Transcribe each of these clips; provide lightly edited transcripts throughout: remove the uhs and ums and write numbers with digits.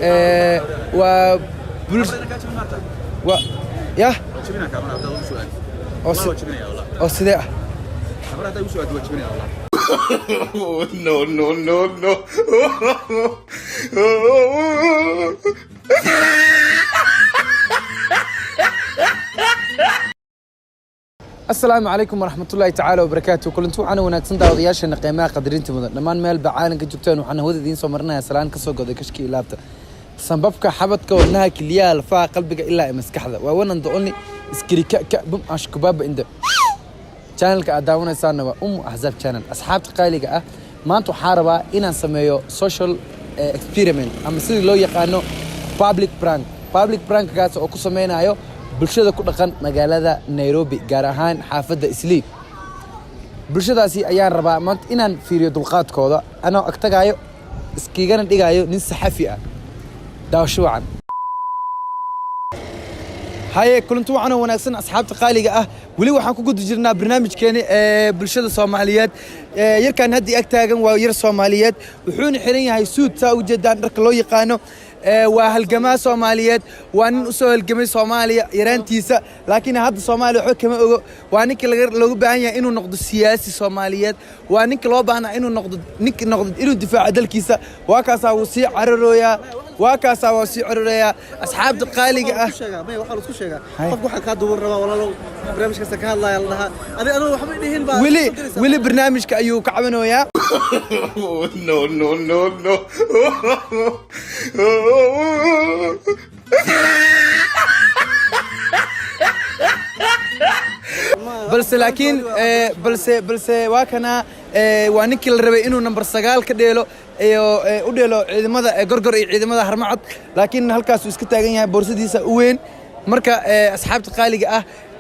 و يا أو سيدة no no no no السلام عليكم ورحمة الله تعالى وبركاته. كلنتو أنا وناكسن داودياشنا قيمة قدرين تمضى لمان ميل بعالن كجوكتان وحنا هذا دين صمرنا سلان كسوق هذا كشكي لابته سنببك حبتك وإنها كليا لفا قلبك إلا مسكحة وأنا ندقني إسكريكا كبم أشكباب عنده channel كأداونا سانوا أحزاب channel أصحاب تقاليك ما أنتو حاربة إن نسميه social experiment أما سيد لو يقانو public prank كاس أو كسمينا أيو bulshada ku dhaqan magaalada Nairobi gaar ahaan xaafadda Islii bulshadaasi ayaan rabaa maanta inaan fiiriyo dulqaadkooda anoo agtagayo iskiigana dhigayo nin saxafi ah daawasho wacan haye kulantu waxaan wanaagsan asxaabta qaaliga ah wali waxaan ku guda jirnaa barnaamijkeena bulshada Soomaaliyeed yarkan hadii ag taagan waa yar Soomaaliyeed wuxuuna xiran yahay suud saa u jeedaan dharka loo yaqaano وهالجماعة سوماليات وان أسوه الجماعة سومالية يرانتيسا لكن هذا سومالي حكم أجو وانك لو بعنيه إنه نقد السياسي سوماليات وانك لو بعناه إنه نقد إنه دفاع عدل كيسا وكاسا وسيع عررويا وكاسا وسيع عررويا أصحاب دقالق ما يوحلوا كل شيء طب واحد كادو الربا ولا لو برنامج كسك الله يلا أنا وحبيني هن بقى ولي برنامج كأيو كعبنا يا no no no no بلس واكنا وانك الربع إنه نمبر سجال كديلو وديلو إذا ماذا قرقر إذا ماذا هرمعت لكن هالكاس وسكت يعني بورسديسا وين مركا أصحاب تقاليق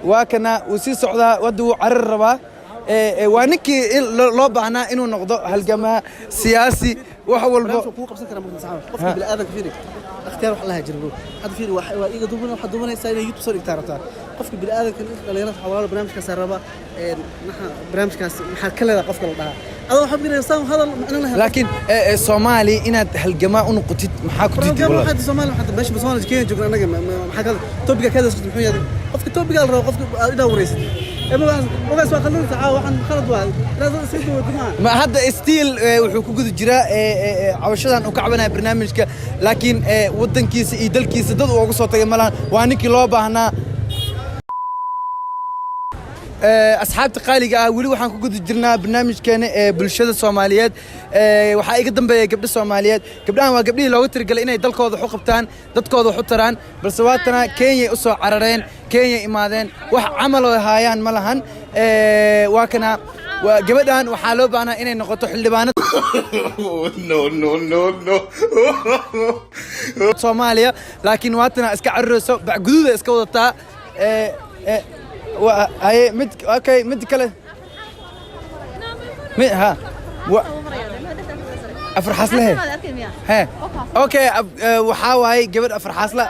واكنا وسي صعدا ودو عر الربا وانك لو بعنا إنه نقض هالجماعة سياسي وحول كوك قبسنا كلام متساعد قفك بالآذان كفيرك اختيار وحلا هجربه هذا فيه وإيجا دوبنا وحد دوبنا يسأل يوتيوب صار يكتارتها قفك بالآذان كل اللي حوالي برنامج كسربا نحن برنامج كاس محل كل هذا قفك الله هذا حب جينا يسام هذا لكن الصومالي إن هالجماعة نقطة محاكو تيجي والله حد الصومالي حتى باش بصومالي كين جوكنا نجم محاكا توبيكا كذا صرت محيي هذا قفك توبيكا الرا قفك إذا وريس ما بس خلونا تعاو عن خلط واحد لازم نسيبه جماعة ما هذا ستيل وحقوق الجراء عوشان وكعبنا برنامجك لكن ودن كيس يدل كيس ضد وقصة يملان وانك لوبه هنا أصحاب تقاليق ولي وحن كوجد جرنا برنامج كان بالشدة الصوماليات وحقيقة دم قبل الصوماليات قبلها وقبلي لو ترجع لنا يدل كوض حقبتان ضد كوض حطران برسواتنا كينيا أسوا عررين كينيا إمادين وعملوا هايان ملهن وكنا وقبلها وحالو بنا إني نقطة حلبانة no no no no صوماليا لكن واتنا اسكعرسو بعقدود اسكودتا وهي مد اوكي مد كله ها افرحاس له ها اوكي وحاواي قبل افرحاس له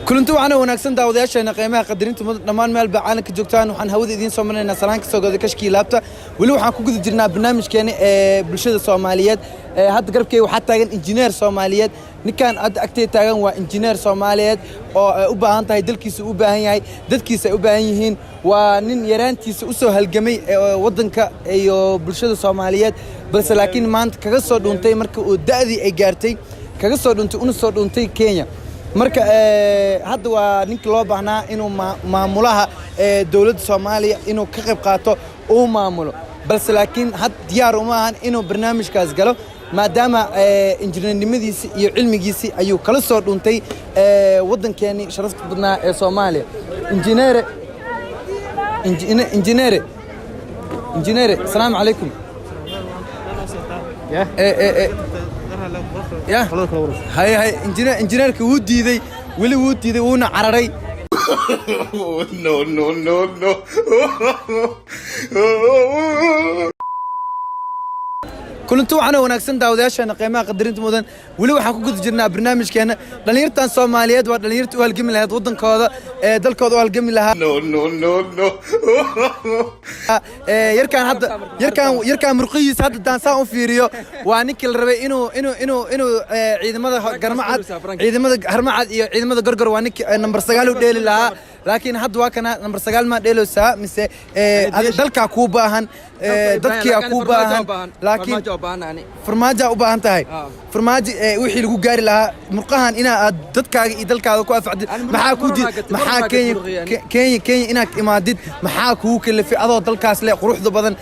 كلنتو أنا وناكسن داودياشنا قيمة قدرين تمان مال بعانك جوكتان وحن هودي دين صومنا سلان كسوق هذا كشكي لابته ولو حن كوجد جرنا برنامج كان بالشدة الصوماليات هاد قرب كي وحتى كان إنجنير صوماليات نكان أكتر تاجن وإنجنير صوماليات أو أباهن تاي دلكيس أباهن هاي دلكيس أباهنهن ونن يران تيس أسو هالجميع وضنك أيو بالشدة الصوماليات بس لكن ما أنت كقصة دونتي مرك ودادي إيجارتي كقصة دونتي ونص دونتي كينيا marka hadda waa ninka loo baahnaa inuu maamulaha dawladda Soomaaliya inuu ka qayb qaato oo maamulo balse laakiin had diyaar uma ahan inuu barnaamijkaas galo maadaama injineernimadiisa iyo cilmigiisa ayuu kala soo dhuntay wadankeeni sharafta badnaa ee Soomaaliya injineer assalamu alaykum يا هاي إنجنير كودي ذي ولي ودي ذي ونا عرري no no no no kulanti waxaan wanaagsan daawadayaasheena qiimaha qadarinta mudan weli waxaan ku guda jirnaa barnaamijkeena dhalinyartan Soomaaliyeed waa dhalinyarta u halgami lahayd wadankooda dalkooda u halgami lahaa yarkaan murqiyiis hadda daansan u fiiriyo waa ninkii la rabay inuu ciidamada harmacad iyo ciidamada gorgor waa ninkii number 9 u dheeli lahaa laakiin hadda waa kana number 9 ma dheeloosaa mise dalka ku baahan dadkii ku baahan laakiin farmaajo u baahan tahay farmaajo wixii lagu gaari lahaa murqahan ina dadkaaga iyo dalkaaga ku afacdid maxaa ku did maxaa Kenya ina imaadid maxaa ku kalifay adoo dalkaas leh quruxda badan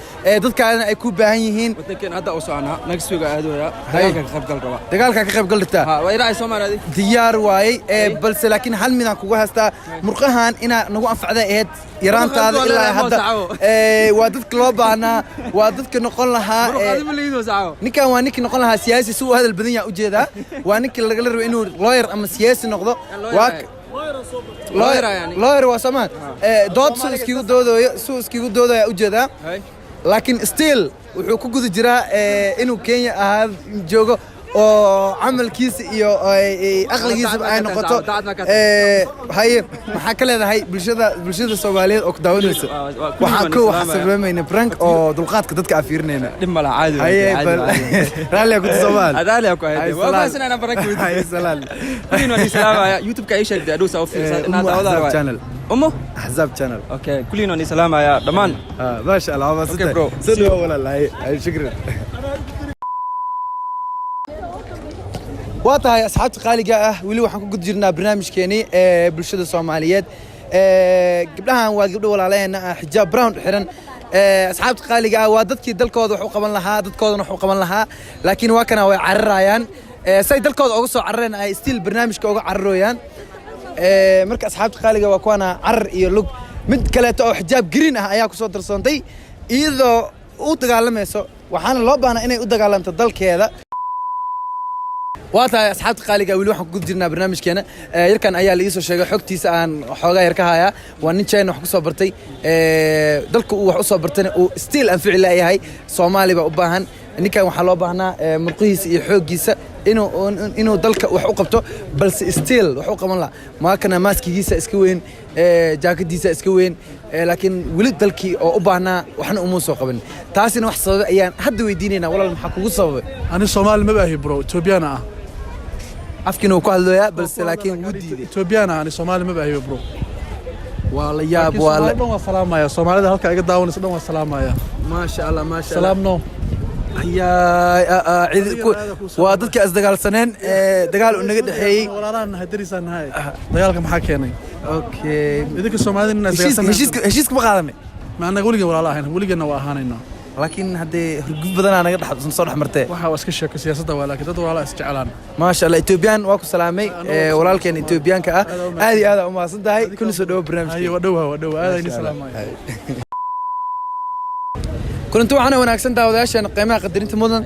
dadkaana ay ku baahan yihiin wadankan hadda u soconaa nagsiga aadooya dagaalka ka qayb galta waa ilaahay Soomaaliyeed diyaar waay balse laakiin hal midaan kugu haystaa murqahan ina nagu anfacda aheed yaraantaada ilaa hadda waa dadka loo baahnaa waa dadka noqon lahaa ninkan waa ninkii noqon lahaa siyaasi si uu hadal badan yahay u jeedaa waa ninkii laga rabo inuu lawyer ama siyaasi noqdo waa lawyer waa Soomaali dood suu iskigu doodaya u jeedaa laakiin still wuxuu ku guda jiraa inuu Kenya ahaad joogo oo camalkiisa iyo aqligiisa ay noqoto haye maxaa ka leedahay bulshada Soomaaliyeed oo ku daawanaysa waxaan ku xasabeemayna prank oo dulqaadka dadka afiirnayna dhib ma laha caadi haye raalli ku Soomaali raalli ku haye waa faasana prank haye salaam kulina salaamaya youtube ka isha dadoo soo fiirsan inaad daawada channel أحزاب channel اوكي كلنا نسلام يا ضمان ما شاء الله اوكي سنوا ولا هاي شكرا واتاي أصحابتي قالقة ولي waxaan ku gud jirnaa barnaamijkeeni bulshada Soomaaliyeed gabdhahan waa gabdho walaalaheena xijaab brown xiran asxaabta qaaliga waa dadkii dalkooda wax u qaban lahaa dadkoodana wax u qaban lahaa laakiin waa kana way cararayaan say dalkooda uga soo carareen ay still barnaamijka uga cararooyaan marka asxaabta qaaliga waa kuwana carar iyo lug mid kale oo xijaab green ah ayaa ku soo darsoontay iyadoo u dagaalamayso waxaana loo baahnaa inay u dagaalanto dalkeeda waatahay asxaabta qaaliga wili waxaan ku gud jirnaa barnaamijkeena yarkan ayaa la ii soo sheegay xogtiisa aan xoogaa yar ka hayaa waa nin China wax ku soo bartay dalka uu wax u soo bartay uu still anfici leeyahay Soomaali ba u baahan ninkan waxa loo baahnaa murqihiisa iyo xoogiisa inuu dalka wax u qabto balse still wax u qaban la ma kana maaskigiisa iska weyn jaakadiisa iska weyn laakiin wili dalkii oo u baahnaa waxna uma soo qaban taasina wax sabab ayaan hadda weydiinaynaa walaal maxaa kugu sababay ani Soomaali ma baahi bro Ethiopian ah afkiina uu ku hadlaya balse laakiin wuu diiday Ethiopian ani Soomaali ma baahi bro wala yaab wala waa salaamaya Soomaalida halka iga daawanaysa dhan waa salaamaya ma sha Allah salaamno يا وادك أصدقاء السنين دقال ونقد حي ولا أنا هدريسان هاي دقالك محاك يعني أوكي إذا كسومالي الناس هشيسك بقالمي ما أنا أقولك ولا لا هنا أقولك إنه وأهانينا لكن هذا هرقب بدنا أنا قد حد صنصر حمرتين وحا واسكشة كسياسة ولا كده ولا استعلان ما شاء الله إثيوبيان واكو سلامي ولا لكن إثيوبيان كأ هذه ما صدق هاي كل سودو برنامج أيوة ودوها هذا سلام كنت وحنا وناكسن داوداشان قيمة قدرين مدن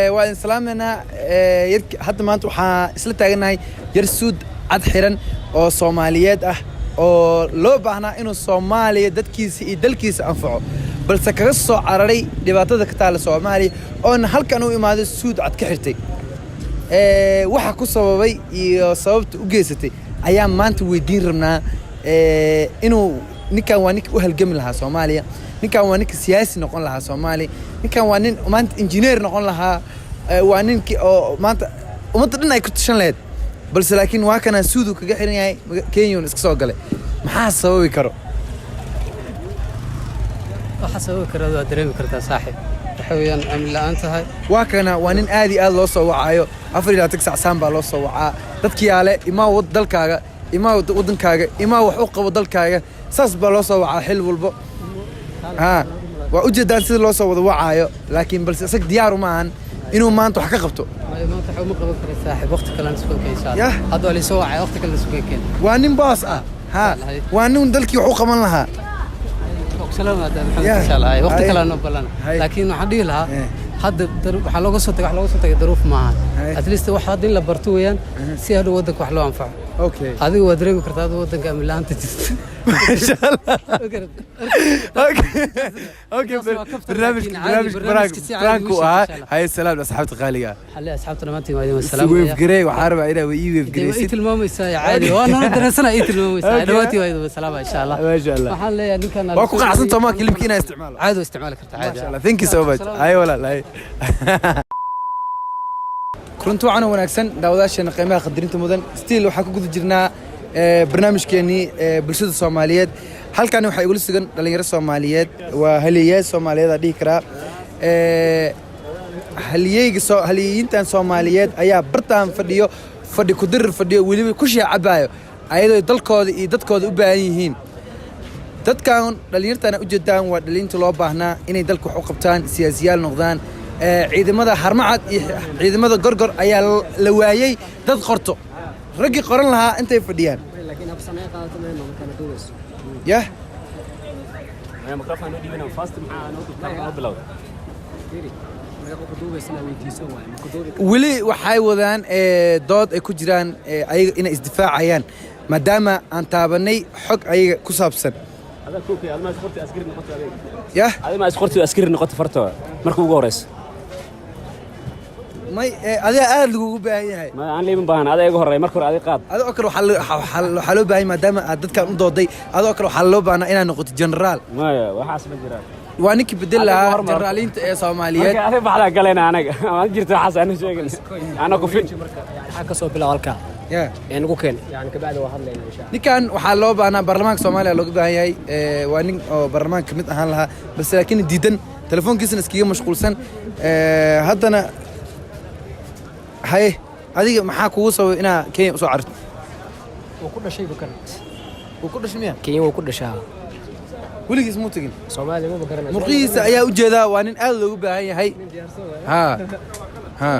وإن سلامنا حتى ما أنتوا إسلا تاجناي يرسود عد حيران أو صوماليات أو لو بحنا إنه الصومالي دلكيس أنفعه بل سكرسو عرري دبعته كتال صومالي أو إن هل كانوا إمادة السود عد كحرتي waxa ku sababay iyo sababta u geysatay ayaa maanta weydiin rabnaa inuu ninkan waa ninka u halgami lahaa Soomaaliya ninkan waa ninka siyaasi noqon lahaa Soomaaliya ninkan waa nin maanta engineer noqon lahaa waa ninkii oo maanta ummadda dhan ay ku tashan lahayd balse laakiin waa kana suudu kaga xiran yahay Kenya iska soo galay maxaa sababi karo waxa sababi karo waa dareemi kartaa saaxiib waxaweyaan amni la'aan tahay waa kana waa nin aad loo soo wacayo 4 saac baa loo soo wacaa dadkii yaale imaa wad dalkaaga imaa wadankaaga imaa wax u qabo dalkaaga saas baa loo soo wacaa xil walba waa u jeedaan sida loo soo wada wacaayo laakiin balse isag diyaar uma ahan inuu maanta wax ka qabto maanta waxa uma qaban karo saaxiib waqti kale aan isku keenay hadda wali soo wacay waqti kale isku keenay waa nin boss waa nin dalkii wax u qaban lahaa سلام هذا الحمد لله وقت كلا نبلنا لكن حدي لها هذا حلوة صوتك ظروف معها أتليست واحد دين لبرتويان سيادة ودك وحلو أنفع اوكي adigu waa dareemi kartaa adigu waddanka amnilaanta jirta ما شاء الله اوكي برنامج فرانكو هاي السلام لاصحابتي الغاليه xalli asxaabtana maanta imaadeen wasalaam ويف جري وحارب علينا ويف ii جري tilmaamaysaa caadi waa nala dareensana ii tilmaamaysaa dhawaati waa wasalaam insha Allah ما شاء الله waxaan leeyahay ninkan واكو قاعدين توما كلمكينا استعماله caadi waa isticmaali kartaa ما caadi شاء الله ثانك يو سو ماتش اي ولا لا كنتو عنا وناكسن داوداشنا قيمها قدرينتا مدن ستيل waxaa ku guda jirnaa barnaamijkeeni bulshada Soomaaliyeed halkan waxa igu sugan dhalinyaro Soomaaliyeed waa haliyeey Soomaaliyeed dhihi kara haliyeeyintan Soomaaliyeed ayaa bartaan fadhi ku dirir fadhiyo waliba ku shaacabayo ayadoo dalkooda iyo dadkooda u baahan yihiin dadkan dhalinyartana u jeedaan waa dhalinta loo baahnaa inay dalka wax u qabtaan siyaasiyaal noqdaan ciidamada harmacad iyo ciidamada gorgor ayaa la waayay dad qorto ragii qoran lahaa intay fadhiyaan laakiin absanay qaadato ma kana duubas yah أنا مقرفة إنه دينا فاست مع أنا بلاد. weli waxay wadaan dood ay ku jiraan ayaga inay isdifaacayaan maadaama aan taabanay xog ayaga ku saabsan هذا كوكي هذا ما سقطت أسكر نقطة عليه. yah هذا ما سقطت أسكر نقطة فرتة مركب جورس. may adiga aad lagugu baahan yahay ما أنا ليه من بان هذا يجوه الرأي مركب هذا قاد. adoo kale waxaa loo baahan maadaama aad dadkan u dooday adoo kale waxaa loo baahnaa inaad noqoto generaal ما وحاسب الجيران. waa ninkii bedel lahaa generaaliinta ee Soomaaliyeed هذا بحلا قالنا أنا ما جرت حاسس أنا شيء أنا كفين. waxaa ka soo bilaw halka yah nagu keen yani ka bacdi waa hadlayna insha ninkan waxaa loo baahnaa baarlamaanka Soomaaliya looga baahan yahay waa nin oo baarlamaanka kamid ahaan lahaa balse laakiin diidan telefoonkiisana iskaga mashquulsan haddana hay adiga maxaa kugu sababay inaa Kenya u soo carto uu ku dhashay bukan uu ku dhashay miya Kenya uu ku dhashaa weligiis muu tagin Soomaaliya ma garanayso murqiisa ayaa u jeedaa waa nin aad loogu baahan yahay ha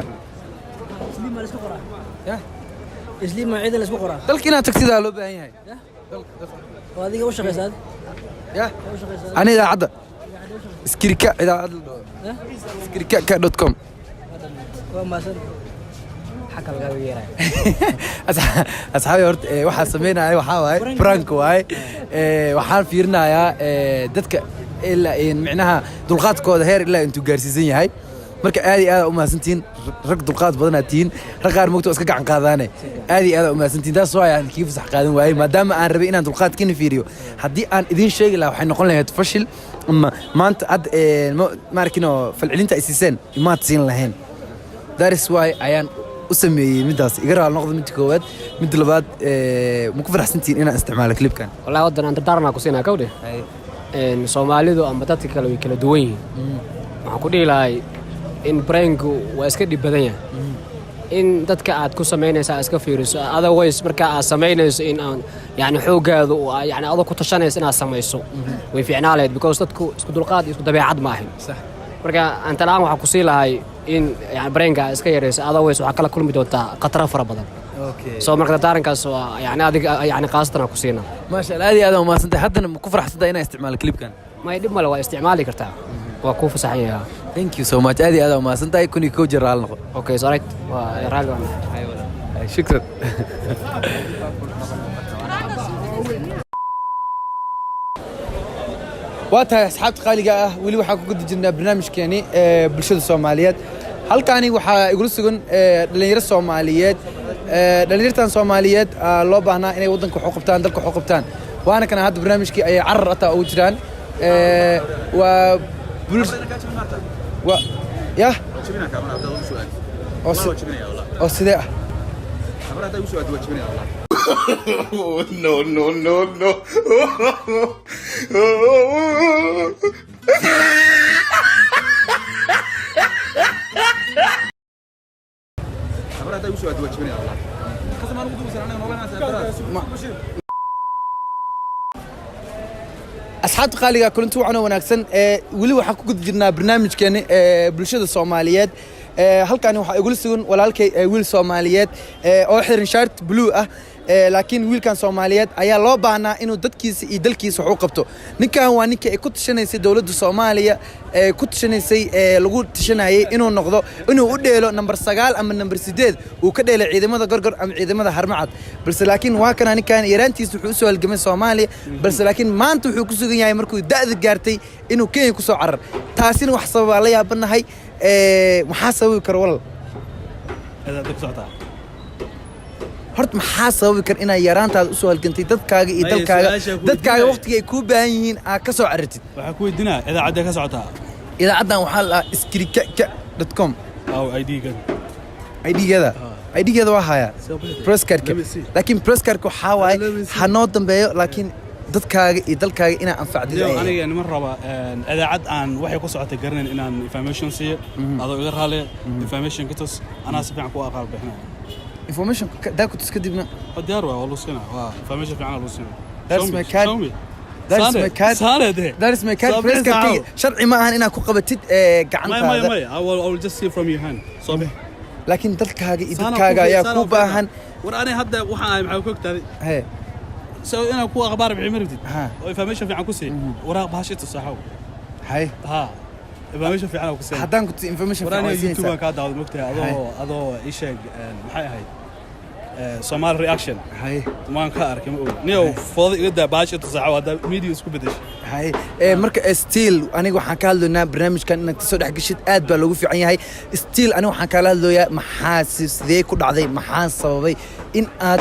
isliim ma ciidan la isku qoraa dalka inaad tagtidaa loo baahan yahay oo adiga u shaqaysaad yah ani idaacadda iskirika idaacadda iskirika.com waa maasan xaka laga yeeray asxaabi horta waxaa sameynaya waxaa waaye prank waaye waxaan fiirinayaa dadka ilaa micnaha dulqaadkooda heer ilaa intuu gaarsiisan yahay marka aad iyo aad u mahadsantiin rag dulqaad badan aad tihiin rag qaar moogto iska gacan qaadaane aad iyo aad u mahadsantiin taas waa aan kii fasax qaadan waayay maadaama aan rabay inaan dulqaadkiina fiiriyo haddii aan idin sheegi lahaa waxay noqon lahayd fashil ama maanta ad maarkino falcelinta ay siiseen imaad siin lahayn that is why ayaan u sameeyay midaas iga raal noqdo mid koowaad mid labaad ma ku faraxsantiin inaan isticmaalo clipkan wallahi wadan aan dardaarna ku siinaa kawde Soomaalidu ama dadka kale way kala duwan yihiin waxaan ku dhihi lahay in brainku waa iska dhib badan yahay in dadka aad ku sameynaysa iska fiiriso otherwise marka aad sameynayso in aan yani xoogaadu yani adoo ku tashanayso inaad sameyso way fiicnaaleed because dadku isku dulqaad isku dabeecad ma ahin sax marka aan talaan waxa ku sii lahay in yani brainka iska yareyso otherwise waxa kala kulmi doontaa khatar fara badan okay soo marka daarankaas waa yani adiga yani qaasatan ku siina ma sha Allah aad iyo aad u mahadsantahay haddana ma ku faraxsantahay inaan isticmaalo clipkan ma dhib male waa isticmaali kartaa waa ku fasaxan yahay thank you so much aad iyo aad u mahadsantahay kuni ko jiraal noqo okay sorry waa raali waan shukran waa tahay asxaabta qaaliga ah weli waxaan ku guda jirnaa barnaamijkeeni bulshada Soomaaliyeed halkaani waxaa igula sugan dhalinyaro Soomaaliyeed dhalinyartan Soomaaliyeed loo baahnaa inay wadanka wax u qabtaan dalka wax u qabtaan waana kana hadda barnaamijkii ay carar ataa ugu jiraan waa yah oo sidee ah no. asxaabta qaaliga kulanti wacan wanaagsan weli waxaan ku guda jirnaa barnaamijkeeni bulshada Soomaaliyeed halkaani waxaa igula sugan walaalkay wiil Soomaaliyeed oo xiran shirt blue ah laakiin wiilkan Soomaaliyeed ayaa loo baahnaa inuu dadkiisa iyo dalkiisa wax u qabto ninkan waa ninka ay ku tashanaysay dawladda Soomaaliya ku tashanaysay lagu tashanayay inuu noqdo inuu u dheelo number 9 ama number 8 uu ka dheelay ciidamada gorgor ama ciidamada harmacad balse laakiin waa kana ninkan yaraantiisa wuxuu soo halgamay Soomaaliya balse laakiin maanta wuxuu ku sugan yahay markuu da'da gaartay inuu Kenya ku soo carar taasina wax sabab la yaabanahay maxaa sababi karo walal هذا دك سعتها horta maxaa sababi kar inay yaraantaada u soo halgantay dadkaaga iyo dalkaaga waqtiga ay ku baahan yihiin aad ka soo carartid waxaa ku weydiinaa idaacadda ka socotaa idaacadan waxaa la skrika.com aw ID-ga ID-geeda waa haya press card laakiin press card waxa waaye hanoo dambeeyo laakiin dadkaaga iyo dalkaaga inaa anfacdid aniga niman raba idaacad aan waxay ku socotay garanayn inaan information siiyo adoo iga raale information ka tus anaa si fiican ku aqaal bixinaa information da ku tus kadibna diyaar waa loo siinaa waa information fiican loo siinaa that's my card that is my card press card sharci ma ahan inaa ku qabatid gacantaada I will just see from your hand صبح laakiin dalkaaga iyo dadkaaga ayaa ku baahan war ani hadda waxa ay maxay ku ogtahay سو أنا كوا أخبار بعمرتي وإنفورميشن في عنكو سي وراء بهاشة الصحة هاي ها إنفورميشن في عنكو سي حتى كنت إنفورميشن في عنكو سي يوتيوب كذا داود مكتها هذا إيش هاي سومال رياكشن هاي ما نكار كم أقول نيو فاضي قد بهاشة الصحة هذا ميديا سكوب بدش هاي مركز ستيل أنا وحكال له برنامج كان إنك تصير حق شيء أدب لو في عيني هاي ستيل أنا وحكال له يا محاسس ذي كل عذي محاسس صوبي إن أد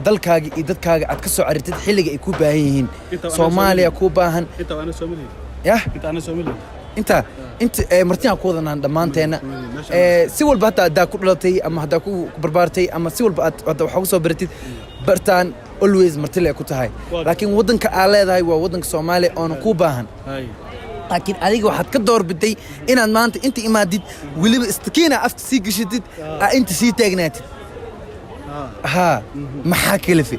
dalkaaga iyo dadkaaga aad ka soo carirtid xilliga ay ku baahan yihiin Soomaaliya ku baahan inta ana Soomaaliya inta ana Soomaaliya inta martiyan ku wadanaan dhamaanteena si walba hadaa ku dhalatay ama hadaa ku barbaartay ama si walba aad wax ugu soo baratid bartaan always martile ku tahay laakiin wadanka aad leedahay waa wadanka Soomaaliya oo ku baahan laakiin adiga waxaad ka doorbiday inaad maanta inta imaadid waliba istakiina afka sii gashidid inta sii taagnaatid ها محاكلفي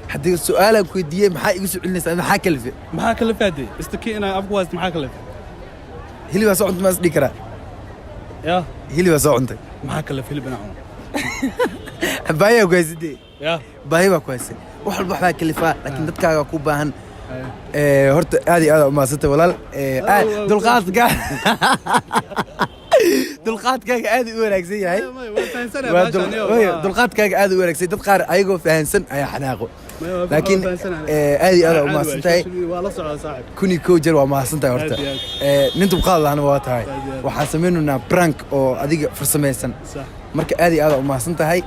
حدي السؤال كويديه محا يسو علنيس محاكلفي هذه استكي انا ابغى محاكلفي هلي بس عند ما صديقرا يا هلي بس عند محاكلفي اللي بنعمل بايا كويسدي يا بايا كويس وحل بحا كلفا لكن ددكاغا كو باهن هورت هذه ما سنت ولا دلقات قاع dulqaadkaaga aad u wanaagsan yahay dulqaadkaaga aad u wanaagsan dad qaar ayagoo fahansan ayaa xanaaqo laakiin aad iyo aad u maasantahay waa la socdaa saaxib kuni koojer waa maasantahay horta nin dulqaad lahana waa tahay waxaan samaynaynaa prank oo adiga farsamaysan marka aad iyo aad u maasantahay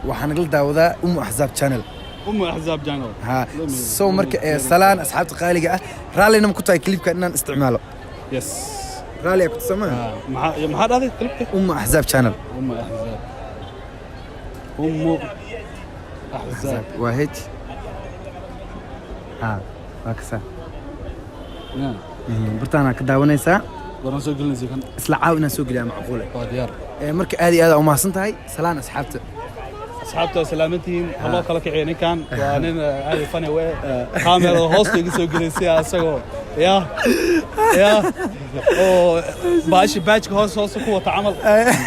waxaan nagala daawadaa Axzaab channel Axzaab channel ha soo marka salaan asxaabta qaaliga ah raalina ma ku tahay clipka inaan isticmaalo yes رالي كنت سمع ما حد هذا أحزاب channel أحزاب واحد هكذا نعم برتانا كداونيسا ورنا سوق لنا زي كان اسلعاونا سوق لها معقولة ديار مركي هذه هذا وما صنتهاي سلام أصحابته سلامتهم الله خلك عيني كان وأنا هذه فني وين كاميرا هوست يسوق لي سياسة يا أو باش هوست قوة عمل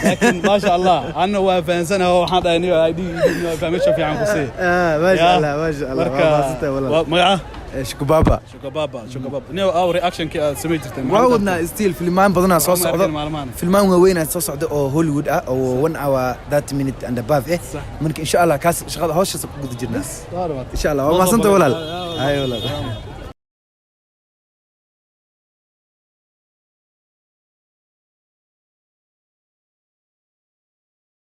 لكن ما شاء الله أنا وفانسنا هو حد يعني دي فمشى في عم بسيط ما شاء الله ما شاء الله ما شكبابا نيو أو رياكشن كي سميت وعودنا ستيل فيلمان بدنا صوص عضو فيلمان وين صوص عضو أو هوليوود أو 1 hour 30 minutes and above ممكن إن شاء الله كاس شغال هوش قد جرنا إن شاء الله ما صنت ولا لا أي ولا